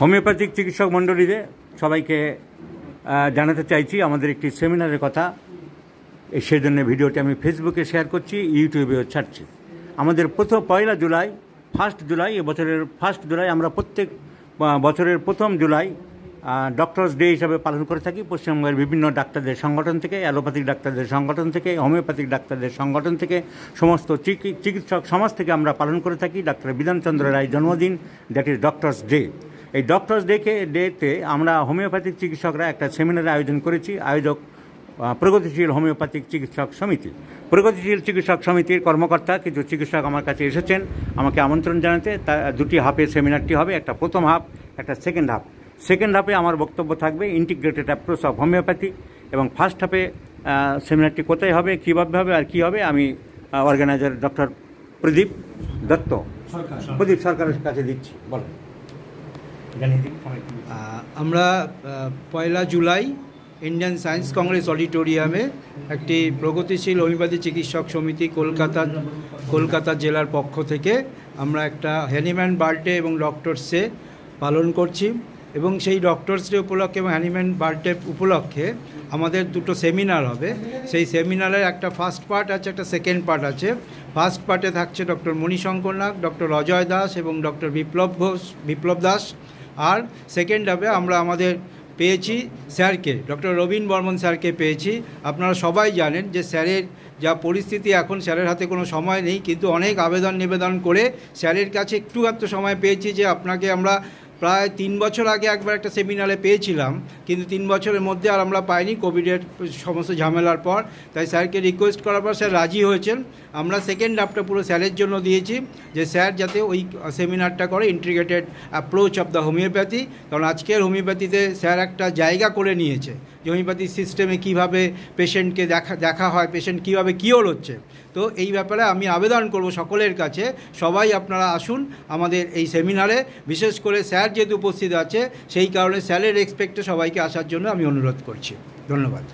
Homeopathic চিকিৎসক মণ্ডলীদের সবাইকে জানাতে চাইছি আমাদের একটি সেমিনারের কথা। সেই জন্য ভিডিওটি আমি ফেসবুকে শেয়ার করছি, ইউটিউবেও ছাড়ছি। আমাদের পয়লা জুলাই, 1 জুলাই, এবছরের 1 জুলাই আমরা প্রত্যেক বছরের 1 জুলাই ডক্টরস ডে হিসাবে পালন করে থাকি। পশ্চিমবঙ্গের বিভিন্ন ডাক্তারদের সংগঠন থেকে, অ্যালোপ্যাথিক ডাক্তারদের সংগঠন থেকে, হোমিওপ্যাথিক ডাক্তারদের সংগঠন থেকে, সমস্ত চিকিৎসক সমাজ থেকে আমরা পালন করে থাকি ডাক্তার বিধানচন্দ্র রায় জন্মদিন, দ্যাট ইজ ডক্টরস ডে। এই ডক্টরস ডেতে আমরা হোমিওপ্যাথিক চিকিৎসকরা একটা সেমিনারের আয়োজন করেছি। আয়োজক প্রগতিশীল হোমিওপ্যাথিক চিকিৎসক সমিতি। প্রগতিশীল চিকিৎসক সমিতির কর্মকর্তা কিছু চিকিৎসক আমার কাছে এসেছেন আমাকে আমন্ত্রণ জানাতে। তা 2টি হাফে সেমিনারটি হবে, একটা প্রথম হাফ, একটা সেকেন্ড হাফ। সেকেন্ড হাফে আমার বক্তব্য থাকবে ইন্টিগ্রেটেড অ্যাপ্রোচ অফ হোমিওপ্যাথি, এবং ফার্স্ট হাফে সেমিনারটি কোথায় হবে, কীভাবে হবে আর কী হবে আমি অর্গানাইজার ডক্টর প্রদীপ সরকারের কাছে দিচ্ছি। বলেন। আমরা 1 জুলাই ইন্ডিয়ান সায়েন্স কংগ্রেস অডিটোরিয়ামে একটি প্রগতিশীল হোমিওপ্যাথি চিকিৎসক সমিতি কলকাতা জেলার পক্ষ থেকে আমরা একটা হ্যানিম্যান বার্থডে এবং ডক্টরস ডে পালন করছি। এবং সেই ডক্টরস ডে উপলক্ষে এবং হ্যানিম্যান বার্থডে উপলক্ষে আমাদের 2টো সেমিনার হবে। সেই সেমিনারের একটা ফার্স্ট পার্ট আছে, একটা সেকেন্ড পার্ট আছে। ফার্স্ট পার্টে থাকছে ডক্টর মণিশঙ্কর নাগ, ডক্টর অজয় দাস এবং ডক্টর বিপ্লব দাস। আর সেকেন্ড হাফে আমরা আমাদের পেয়েছি স্যারকে, ডক্টর রবীন বর্মন স্যারকে পেয়েছি। আপনারা সবাই জানেন যে স্যারের যা পরিস্থিতি এখন, স্যারের হাতে কোনো সময় নেই, কিন্তু অনেক আবেদন নিবেদন করে স্যারের কাছে একটু সময় পেয়েছি যে আপনাকে আমরা প্রায় 3 বছর আগে একবার একটা সেমিনারে পেয়েছিলাম, কিন্তু 3 বছরের মধ্যে আর আমরা পাইনি কোভিডের সমস্ত ঝামেলার পর। তাই স্যারকে রিকোয়েস্ট করার পর স্যার রাজি হয়েছেন। আমরা সেকেন্ড হাফটা পুরো স্যারের জন্য দিয়েছি, যে স্যার যাতে ওই সেমিনারটা করে integrated approach of the homeopathy. কারণ আজকের হোমিওপ্যাথিতে স্যার একটা জায়গা করে নিয়েছে যে হোমিওপ্যাথি সিস্টেমে কীভাবে পেশেন্টকে দেখা হয়, পেশেন্ট কীভাবে কিওর হচ্ছে। তো এই ব্যাপারে আমি আবেদন করব সকলের কাছে, সবাই আপনারা আসুন আমাদের এই সেমিনারে। বিশেষ করে স্যার যেহেতু উপস্থিত আছে, সেই কারণে স্যারের রেসপেক্টে সবাইকে আসার জন্য আমি অনুরোধ করছি। ধন্যবাদ।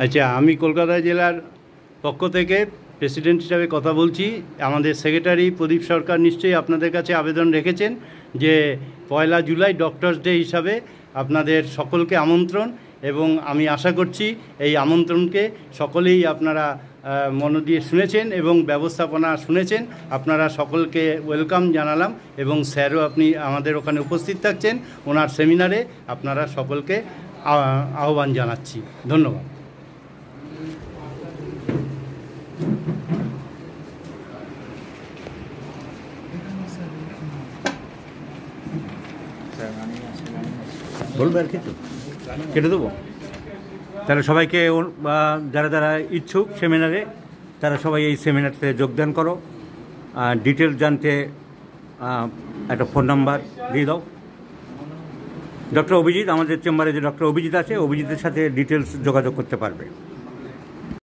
আচ্ছা, আমি কলকাতা জেলার পক্ষ থেকে প্রেসিডেন্ট হিসাবে কথা বলছি। আমাদের সেক্রেটারি প্রদীপ সরকার নিশ্চয়ই আপনাদের কাছে আবেদন রেখেছেন যে 1 জুলাই ডক্টরস ডে হিসাবে আপনাদের সকলকে আমন্ত্রণ, এবং আমি আশা করছি এই আমন্ত্রণকে সকলেই আপনারা মন দিয়ে শুনেছেন এবং ব্যবস্থাপনা শুনেছেন। আপনারা সকলকে ওয়েলকাম জানালাম, এবং স্যারও আপনি আমাদের ওখানে উপস্থিত থাকছেন ওনার সেমিনারে। আপনারা সকলকে আহ্বান জানাচ্ছি। ধন্যবাদ। বলবে আর কিছু কেটে দেবো? তাহলে সবাইকে, যারা যারা ইচ্ছুক সেমিনারে, তারা সবাই এই সেমিনারতে যোগদান করো। ডিটেলস জানতে একটা ফোন নাম্বার দিয়ে দাও। ডক্টর অভিজিৎ, আমাদের চেম্বারে যে ডক্টর অভিজিৎ আছে, অভিজিতের সাথে ডিটেলস যোগাযোগ করতে পারবে।